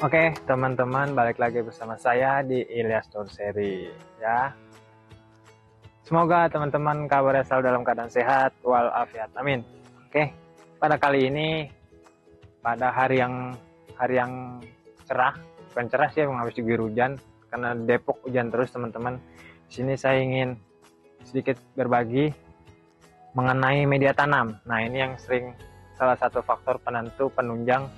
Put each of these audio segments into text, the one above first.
Oke, teman-teman, balik lagi bersama saya di Ilyas Seri ya. Semoga teman-teman kabarnya selalu dalam keadaan sehat walafiat. Amin. Oke, pada kali ini pada hari yang cerah, bukan cerah sih, emang habis diguyur hujan karena Depok hujan terus, teman-teman. Di sini saya ingin sedikit berbagi mengenai media tanam. Nah, ini yang sering salah satu faktor penentu penunjang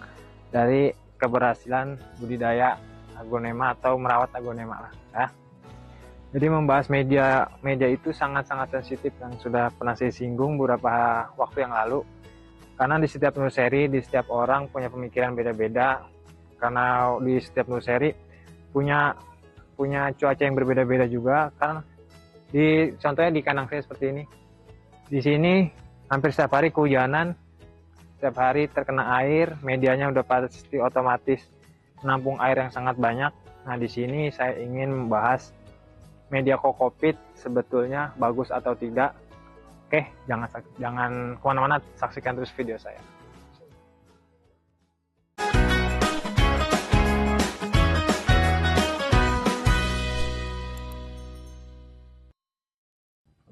dari keberhasilan budidaya aglonema atau merawat aglonema lah ya. Jadi membahas media itu sangat-sangat sensitif yang sudah pernah saya singgung beberapa waktu yang lalu, karena di setiap nursery, di setiap orang punya pemikiran beda-beda, karena di setiap nursery punya cuaca yang berbeda-beda juga. Kan contohnya di kandang saya seperti ini, di sini hampir setiap hari kehujanan, setiap hari terkena air, medianya udah pasti otomatis menampung air yang sangat banyak. Nah, di sini saya ingin membahas media kokopit sebetulnya bagus atau tidak. Oke, jangan kemana-mana, saksikan terus video saya.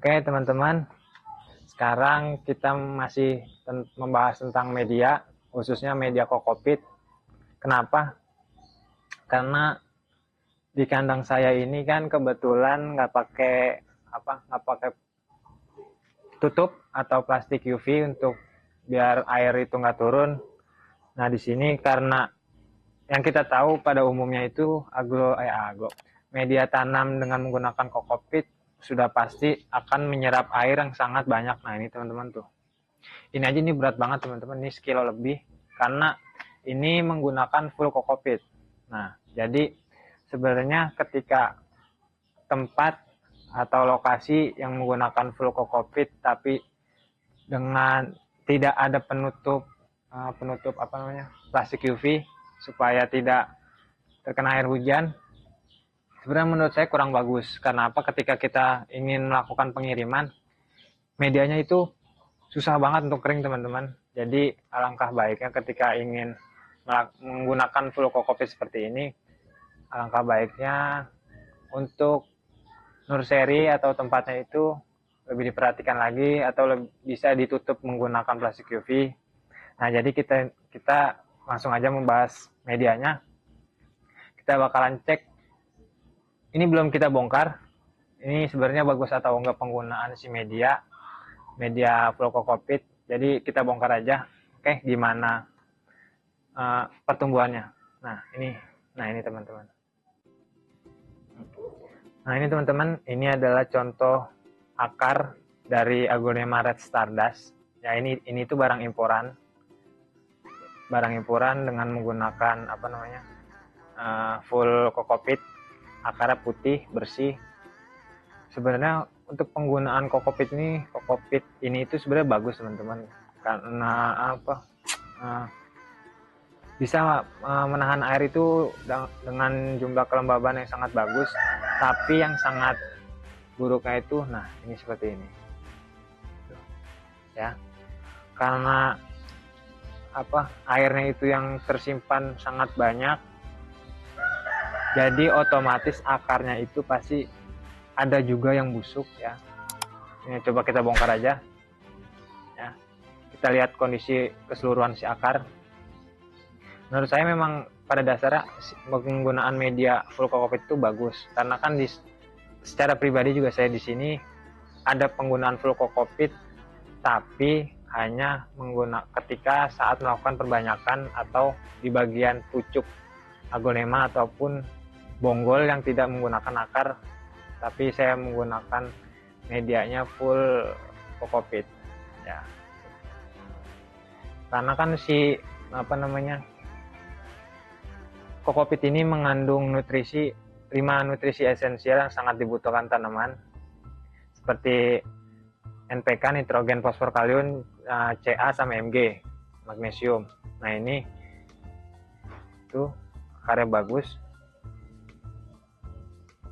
Oke, teman-teman, sekarang kita masih membahas tentang media, khususnya media kokopit. Kenapa? Karena di kandang saya ini kan kebetulan nggak pakai tutup atau plastik UV untuk biar air itu nggak turun. Nah, di sini karena yang kita tahu pada umumnya itu media tanam dengan menggunakan kokopit sudah pasti akan menyerap air yang sangat banyak. Nah, ini teman-teman tuh. Ini aja ini berat banget teman-teman, ini sekilo lebih karena ini menggunakan full kokopit. Nah, jadi sebenarnya ketika tempat atau lokasi yang menggunakan full kokopit tapi dengan tidak ada penutup plastik UV supaya tidak terkena air hujan, sebenarnya menurut saya kurang bagus. Karena apa? Ketika kita ingin melakukan pengiriman, medianya itu susah banget untuk kering, teman-teman. Jadi alangkah baiknya ketika ingin menggunakan full kokopit seperti ini, alangkah baiknya untuk nursery atau tempatnya itu lebih diperhatikan lagi atau bisa ditutup menggunakan plastik UV. Nah, jadi kita langsung aja membahas medianya. Kita bakalan cek. Ini belum kita bongkar. Ini sebenarnya bagus atau enggak penggunaan si media full kokopit. Jadi kita bongkar aja. Oke, gimana pertumbuhannya. Nah, ini teman-teman. Nah, ini teman-teman, ini adalah contoh akar dari aglonema red stardust. Ya, ini tuh barang imporan dengan menggunakan full kokopit, akarnya putih bersih. Sebenarnya untuk penggunaan kokopit ini itu sebenarnya bagus, teman-teman, karena bisa menahan air itu dengan jumlah kelembaban yang sangat bagus. Tapi yang sangat buruknya itu, nah, ini seperti ini ya, karena airnya itu yang tersimpan sangat banyak, jadi otomatis akarnya itu pasti ada juga yang busuk ya. Ini coba kita bongkar aja ya, kita lihat kondisi keseluruhan si akar. Menurut saya memang pada dasarnya penggunaan media full kokopit itu bagus, karena kan secara pribadi juga saya di sini ada penggunaan full kokopit, tapi hanya ketika saat melakukan perbanyakan atau di bagian pucuk aglonema ataupun bonggol yang tidak menggunakan akar, tapi saya menggunakan medianya full kokopit ya. Karena kan kokopit ini mengandung 5 nutrisi esensial yang sangat dibutuhkan tanaman, seperti NPK, nitrogen, fosfor, kalium, Ca sama Mg, magnesium. Nah, ini tuh akarnya bagus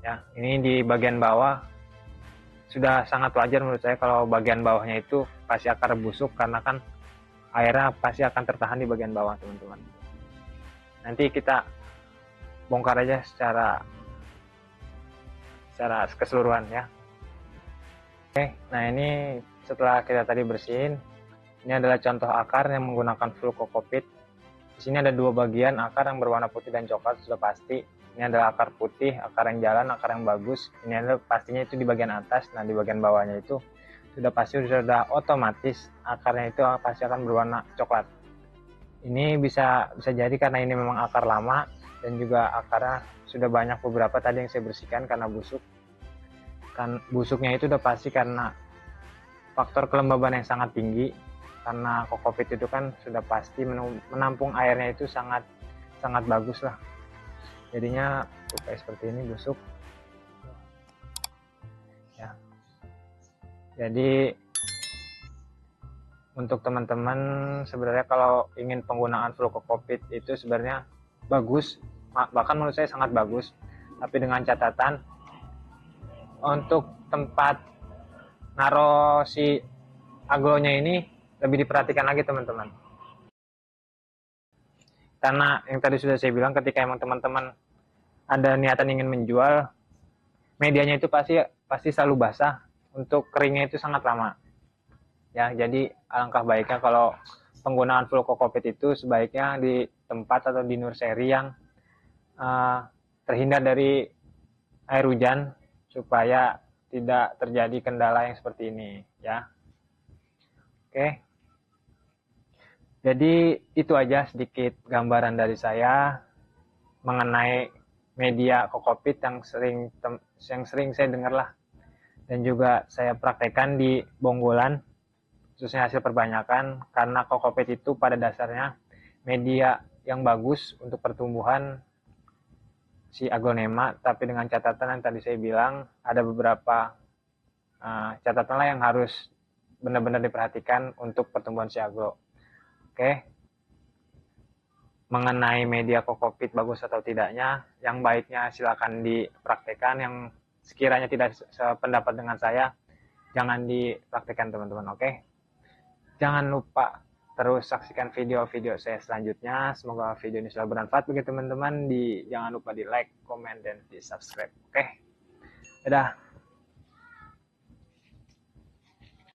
ya. Ini di bagian bawah sudah sangat wajar menurut saya kalau bagian bawahnya itu pasti akar busuk, karena kan airnya pasti akan tertahan di bagian bawah, teman-teman. Nanti kita bongkar aja secara keseluruhan ya. Oke, nah ini setelah kita tadi bersihin, ini adalah contoh akar yang menggunakan full kokopit. Di sini ada dua bagian akar yang berwarna putih dan coklat sudah pasti. Ini adalah akar putih, akar yang jalan, akar yang bagus. Ini adalah pastinya itu di bagian atas. Nah di bagian bawahnya itu sudah pasti sudah otomatis akarnya itu pasti akan berwarna coklat. Ini bisa jadi karena ini memang akar lama dan juga akarnya sudah banyak beberapa tadi yang saya bersihkan karena busuk. Kan busuknya itu udah pasti karena faktor kelembaban yang sangat tinggi. Karena kokopit itu kan sudah pasti menampung airnya itu sangat bagus lah. Jadinya kayak seperti ini busuk. Ya. Jadi untuk teman-teman sebenarnya kalau ingin penggunaan full kokopit itu sebenarnya bagus, bahkan menurut saya sangat bagus. Tapi dengan catatan untuk tempat naruh si agronya ini lebih diperhatikan lagi teman-teman. Karena yang tadi sudah saya bilang, ketika emang teman-teman ada niatan ingin menjual, medianya itu pasti selalu basah. Untuk keringnya itu sangat lama. Ya, jadi alangkah baiknya kalau penggunaan full kokopit itu sebaiknya di tempat atau di nursery yang terhindar dari air hujan supaya tidak terjadi kendala yang seperti ini ya. Oke. Jadi itu aja sedikit gambaran dari saya mengenai media kokopit yang sering saya dengar lah dan juga saya praktekkan di Bonggolan, khususnya hasil perbanyakan, karena kokopit itu pada dasarnya media yang bagus untuk pertumbuhan si aglonema, tapi dengan catatan yang tadi saya bilang ada beberapa catatan lah yang harus benar-benar diperhatikan untuk pertumbuhan si aglo. Oke. Mengenai media kokopit bagus atau tidaknya, yang baiknya silakan dipraktekkan, yang sekiranya tidak sependapat dengan saya jangan dipraktekkan teman-teman. Oke. Jangan lupa terus saksikan video-video saya selanjutnya. Semoga video ini selalu bermanfaat bagi teman-teman. Jangan lupa di like, komen, dan di subscribe. Oke. Dadah.